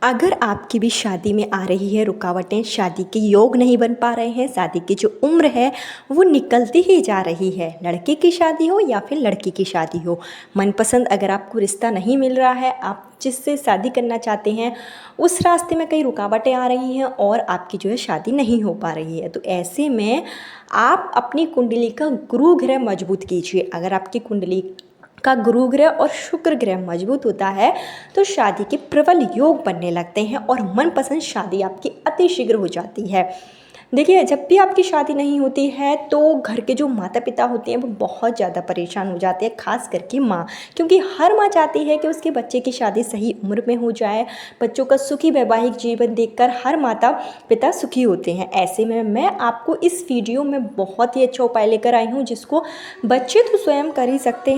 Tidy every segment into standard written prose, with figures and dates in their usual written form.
अगर आपकी भी शादी में आ रही है रुकावटें, शादी के योग नहीं बन पा रहे हैं, शादी की जो उम्र है वो निकलती ही जा रही है, लड़के की शादी हो या फिर लड़की की शादी हो, मनपसंद अगर आपको रिश्ता नहीं मिल रहा है, आप जिससे शादी करना चाहते हैं उस रास्ते में कई रुकावटें आ रही हैं और आपकी जो है शादी नहीं हो पा रही है, तो ऐसे में आप अपनी कुंडली का गुरु ग्रह मजबूत कीजिए। अगर आपकी कुंडली का गुरु ग्रह और शुक्र ग्रह मजबूत होता है तो शादी के प्रबल योग बनने लगते हैं और मनपसंद शादी आपकी अति शीघ्र हो जाती है। देखिए, जब भी आपकी शादी नहीं होती है तो घर के जो माता पिता होते हैं वो बहुत ज़्यादा परेशान हो जाते हैं, खास करके माँ, क्योंकि हर माँ चाहती है कि उसके बच्चे की शादी सही उम्र में हो जाए। बच्चों का सुखी वैवाहिक जीवन देखकर हर माता पिता सुखी होते हैं। ऐसे में मैं आपको इस वीडियो में बहुत ही अच्छा उपाय लेकर आई हूँ जिसको बच्चे तो स्वयं कर ही सकते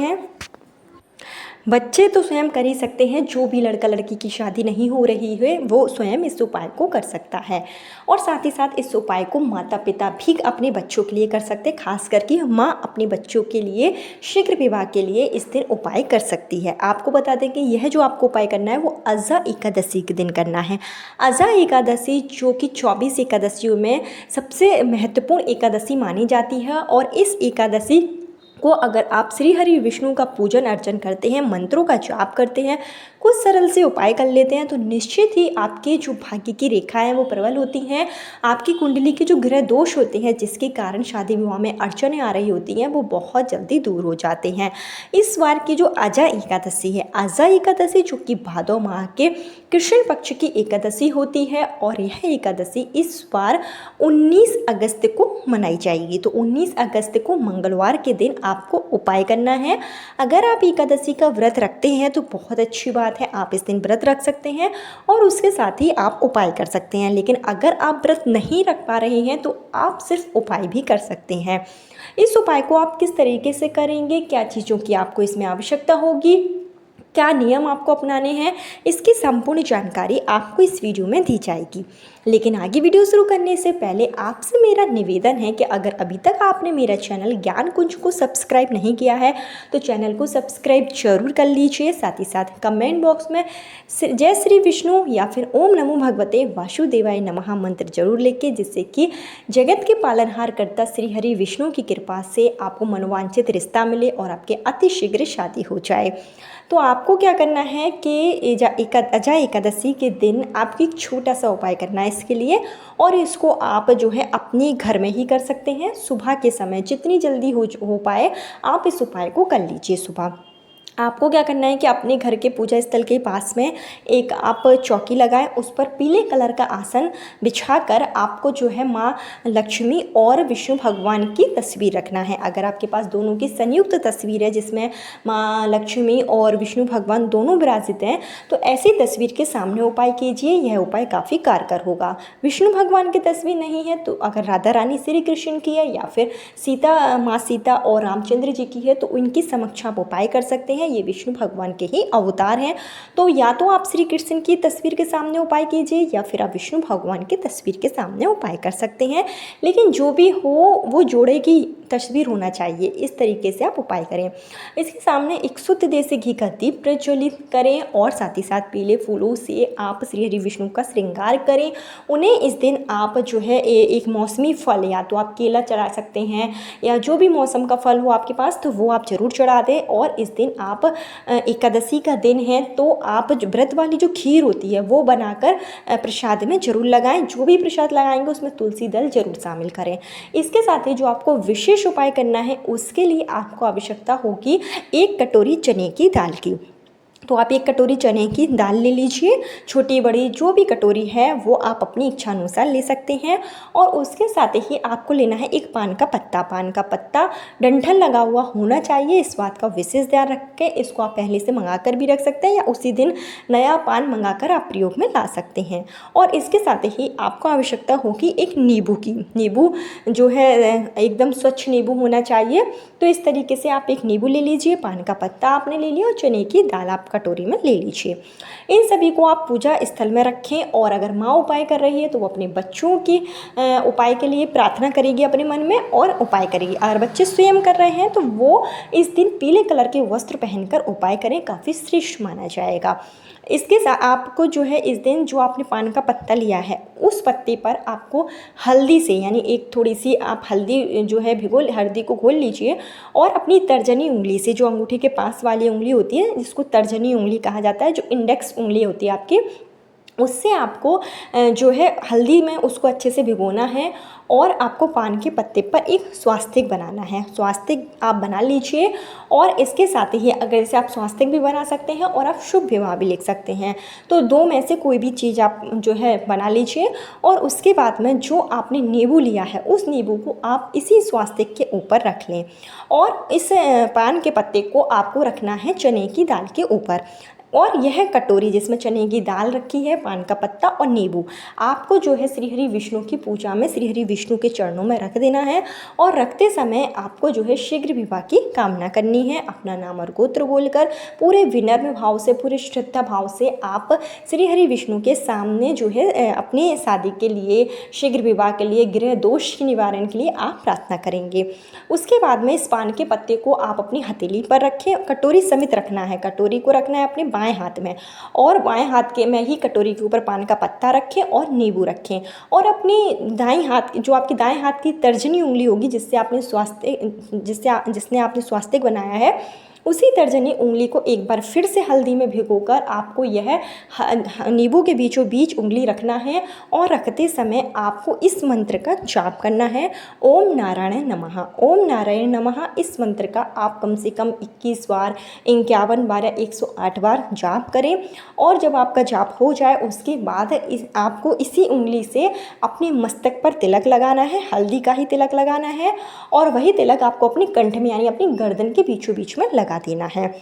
हैं। जो भी लड़का लड़की की शादी नहीं हो रही है वो स्वयं इस उपाय को कर सकता है। और साथ ही साथ इस उपाय को माता पिता भी अपने बच्चों के लिए कर सकते हैं, खास करके माँ अपने बच्चों के लिए शीघ्र विवाह के लिए इस दिन उपाय कर सकती है। आपको बता दें कि यह जो आपको उपाय करना है वो अज़ा एकादशी के दिन करना है। अज़ा एकादशी जो कि 24 एकादशियों में सबसे महत्वपूर्ण एकादशी मानी जाती है और इस एकादशी को अगर आप श्री हरि विष्णु का पूजन अर्चन करते हैं, मंत्रों का जाप करते हैं, कुछ सरल से उपाय कर लेते हैं तो निश्चित ही आपके जो भाग्य की रेखाएं वो प्रबल होती हैं। आपकी कुंडली के जो ग्रह दोष होते हैं जिसके कारण शादी विवाह में अड़चनें आ रही होती हैं वो बहुत जल्दी दूर हो जाते हैं। इस बार की जो अज़ा एकादशी है, अज़ा एकादशी जो कि भादौ माह के कृष्ण पक्ष की एकादशी होती है और यह एकादशी इस बार 19 अगस्त को मनाई जाएगी। तो 19 अगस्त को मंगलवार के दिन आपको उपाय करना है। अगर आप एकादशी का व्रत रखते हैं तो बहुत अच्छी बात है, आप इस दिन व्रत रख सकते हैं और उसके साथ ही आप उपाय कर सकते हैं। लेकिन अगर आप व्रत नहीं रख पा रहे हैं तो आप सिर्फ उपाय भी कर सकते हैं। इस उपाय को आप किस तरीके से करेंगे, क्या चीज़ों की आपको इसमें आवश्यकता होगी, क्या नियम आपको अपनाने हैं, इसकी संपूर्ण जानकारी आपको इस वीडियो में दी जाएगी। लेकिन आगे वीडियो शुरू करने से पहले आपसे मेरा निवेदन है कि अगर अभी तक आपने मेरा चैनल ज्ञान कुंज को सब्सक्राइब नहीं किया है तो चैनल को सब्सक्राइब जरूर कर लीजिए। साथ ही साथ कमेंट बॉक्स में जय श्री विष्णु या फिर ओम नमो भगवते वासुदेवाय नमः मंत्र जरूर लिखे, जिससे कि जगत के पालनहार करता श्री हरि विष्णु की कृपा से आपको मनोवांछित रिश्ता मिले और आपके अति शीघ्र शादी हो जाए। तो आपको क्या करना है कि अज़ा एकादशी के दिन आपको एक छोटा सा उपाय करना है इसके लिए, और इसको आप जो है अपने घर में ही कर सकते हैं। सुबह के समय जितनी जल्दी हो पाए आप इस उपाय को कर लीजिए। सुबह आपको क्या करना है कि अपने घर के पूजा स्थल के पास में एक आप चौकी लगाएं, उस पर पीले कलर का आसन बिछाकर आपको जो है माँ लक्ष्मी और विष्णु भगवान की तस्वीर रखना है। अगर आपके पास दोनों की संयुक्त तस्वीर है जिसमें माँ लक्ष्मी और विष्णु भगवान दोनों विराजित हैं तो ऐसी तस्वीर के सामने उपाय कीजिए, यह उपाय काफ़ी कारगर होगा। विष्णु भगवान की तस्वीर नहीं है तो अगर राधा रानी श्री कृष्ण की है या फिर माँ सीता और रामचंद्र जी की है तो उनकी समक्ष आप उपाय कर सकते हैं। ये विष्णु भगवान के ही अवतार हैं, तो या तो आप श्री कृष्ण की तस्वीर के सामने उपाय कीजिए या फिर आप विष्णु भगवान की तस्वीर के सामने उपाय कर सकते हैं। लेकिन जो भी हो वो जोड़े की तस्वीर होना चाहिए, इस तरीके से आप उपाय करें। इसके सामने एक शुद्ध देसी घी का दीप प्रज्वलित करें और साथ ही साथ पीले फूलों से आप श्री हरि विष्णु का श्रृंगार करें। उन्हें इस दिन आप जो है एक मौसमी फल, या तो आप केला चढ़ा सकते हैं या जो भी मौसम का फल हो आपके पास तो वो आप जरूर चढ़ा दें। और इस दिन आप एकादशी का दिन है तो आप व्रत वाली जो खीर होती है वो बनाकर प्रसाद में जरूर लगाएं। जो भी प्रसाद लगाएंगे उसमें तुलसी दल जरूर शामिल करें। इसके साथ ही जो आपको विशेष उपाय करना है उसके लिए आपको आवश्यकता होगी 1 कटोरी चने की दाल की। तो आप 1 कटोरी चने की दाल ले लीजिए, छोटी बड़ी जो भी कटोरी है वो आप अपनी इच्छा अनुसार ले सकते हैं। और उसके साथ ही आपको लेना है एक पान का पत्ता। पान का पत्ता डंठल लगा हुआ होना चाहिए, इस बात का विशेष ध्यान रख के इसको आप पहले से मंगा कर भी रख सकते हैं या उसी दिन नया पान मंगा कर आप प्रयोग में ला सकते हैं। और इसके साथ ही आपको आवश्यकता होगी एक नींबू की। नींबू जो है एकदम स्वच्छ नींबू होना चाहिए। तो इस तरीके से आप एक नींबू ले लीजिए, पान का पत्ता आपने ले लिया और चने की दाल आप कटोरी में ले लीजिए। इन सभी को आप पूजा स्थल में रखें और अगर माँ उपाय कर रही है तो वो अपने बच्चों की उपाय के लिए प्रार्थना करेगी अपने मन में और उपाय करेगी। अगर बच्चे स्वयं कर रहे हैं तो वो इस दिन पीले कलर के वस्त्र पहनकर उपाय करें, काफ़ी श्रेष्ठ माना जाएगा। इसके साथ आपको जो है इस दिन जो आपने पान का पत्ता लिया है उस पत्ते पर आपको हल्दी से, यानी एक थोड़ी सी आप हल्दी जो है हल्दी को घोल लीजिए और अपनी तर्जनी उंगली से, जो अंगूठे के पास वाली उंगली होती है जिसको तर्जनी उंगली कहा जाता है, जो इंडेक्स उंगली होती है आपकी, उससे आपको जो है हल्दी में उसको अच्छे से भिगोना है और आपको पान के पत्ते पर एक स्वास्तिक बनाना है। स्वास्तिक आप बना लीजिए और इसके साथ ही अगर जैसे आप स्वास्तिक भी बना सकते हैं और आप शुभ विवाह भी लिख सकते हैं, तो दो में से कोई भी चीज़ आप जो है बना लीजिए। और उसके बाद में जो आपने नींबू लिया है उस नींबू को आप इसी स्वास्तिक के ऊपर रख लें और इस पान के पत्ते को आपको रखना है चने की दाल के ऊपर। और यह कटोरी जिसमें चने की दाल रखी है, पान का पत्ता और नींबू, आपको जो है श्री हरि विष्णु की पूजा में श्री हरि विष्णु के चरणों में रख देना है। और रखते समय आपको जो है शीघ्र विवाह की कामना करनी है। अपना नाम और गोत्र बोलकर पूरे विनम्र भाव से, पूरे श्रद्धा भाव से आप श्री हरि विष्णु के सामने जो है अपनी शादी के लिए, शीघ्र विवाह के लिए, गृह दोष के निवारण के लिए आप प्रार्थना करेंगे। उसके बाद में इस पान के पत्ते को आप अपनी हथेली पर रखें, कटोरी समेत रखना है। कटोरी को रखना है अपने बाएं हाथ में और बाएं हाथ के में ही कटोरी के ऊपर पान का पत्ता रखें और नींबू रखें। और अपनी दाएं हाथ, जो आपकी दाएं हाथ की तर्जनी उंगली होगी जिससे आपने स्वास्तिक बनाया है, उसी तर्जनी उंगली को एक बार फिर से हल्दी में भिगोकर आपको यह नींबू के बीचों बीच उंगली रखना है। और रखते समय आपको इस मंत्र का जाप करना है, ओम नारायण नमः, ओम नारायण नमः। इस मंत्र का आप कम से कम 21 बार, 51 बार या 108 बार जाप करें। और जब आपका जाप हो जाए उसके बाद आपको इसी उंगली से अपने मस्तक पर तिलक लगाना है, हल्दी का ही तिलक लगाना है। और वही तिलक आपको अपनी कंठ में, यानी अपनी गर्दन के बीचों बीच में लगा देना है।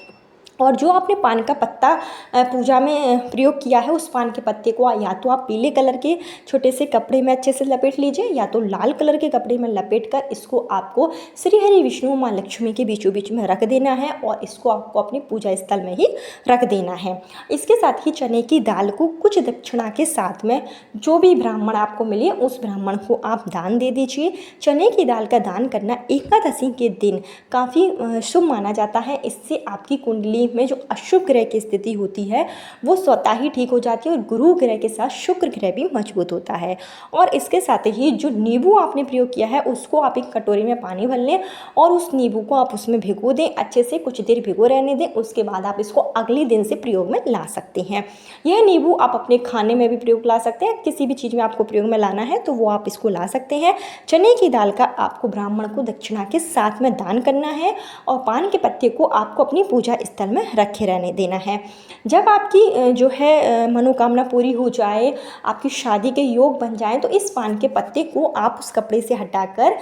और जो आपने पान का पत्ता पूजा में प्रयोग किया है उस पान के पत्ते को या तो आप पीले कलर के छोटे से कपड़े में अच्छे से लपेट लीजिए या तो लाल कलर के कपड़े में लपेट कर इसको आपको श्री हरि विष्णु माँ लक्ष्मी के बीचों बीच में रख देना है और इसको आपको अपने पूजा स्थल में ही रख देना है। इसके साथ ही चने की दाल को कुछ दक्षिणा के साथ में जो भी ब्राह्मण आपको मिले उस ब्राह्मण को आप दान दे दीजिए। चने की दाल का दान करना एकादशी के दिन काफ़ी शुभ माना जाता है। इससे आपकी कुंडली में जो अशुभ ग्रह की स्थिति होती है वो स्वतः ही ठीक हो जाती है और गुरु ग्रह के साथ शुक्र ग्रह भी मजबूत होता है। और इसके साथ ही जो नींबू आपने प्रयोग किया है उसको आप एक कटोरी में पानी भर लें और उस नींबू को आप उसमें भिगो दें, अच्छे से कुछ देर भिगो रहने दें। उसके बाद आप इसको अगले दिन से प्रयोग में ला सकते हैं। यह नींबू आप अपने खाने में भी प्रयोग ला सकते हैं, किसी भी चीज़ में आपको प्रयोग में लाना है तो वो आप इसको ला सकते हैं। चने की दाल का आपको ब्राह्मण को दक्षिणा के साथ में दान करना है और पान के पत्ते को आपको अपनी पूजा स्थल में रखे रहने देना है। जब आपकी जो है मनोकामना पूरी हो जाए, आपकी शादी के योग बन जाए, तो इस पान के पत्ते को आप उस कपड़े से हटाकर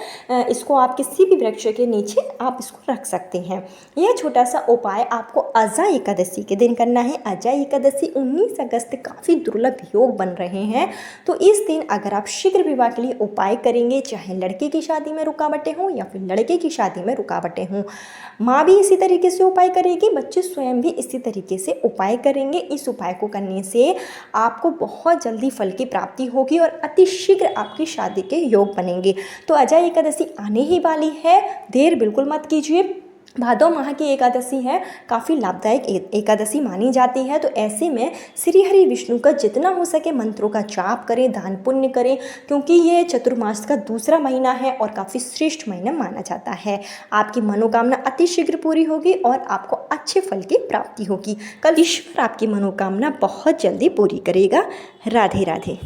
इसको आप किसी भी वृक्ष के नीचे आप इसको रख सकते हैं। यह छोटा सा उपाय आपको अजा एकादशी के दिन करना है। अजा एकादशी 19 अगस्त काफ़ी दुर्लभ योग बन रहे हैं, तो इस दिन अगर आप शीघ्र विवाह के लिए उपाय करेंगे, चाहे लड़के की शादी में रुकावटें हों या फिर लड़के की शादी में रुकावटें हों, माँ भी इसी तरीके से उपाय करेगी, बच्चे स्वयं भी इसी तरीके से उपाय करेंगे। इस उपाय को करने से आपको बहुत जल्दी फल की प्राप्ति होगी और अति शीघ्र आपकी शादी के योग बनेंगे। तो अजा एकादशी आने ही वाली है, देर बिल्कुल मत कीजिए। भादो माह की एकादशी है, काफ़ी लाभदायक एकादशी मानी जाती है। तो ऐसे में श्री हरि विष्णु का जितना हो सके मंत्रों का जाप करें, दान पुण्य करें, क्योंकि ये चतुर्मास का दूसरा महीना है और काफ़ी श्रेष्ठ महीना माना जाता है। आपकी मनोकामना अति शीघ्र पूरी होगी और आपको अच्छे फल की प्राप्ति होगी। कल ईश्वर आपकी मनोकामना बहुत जल्दी पूरी करेगा। राधे राधे।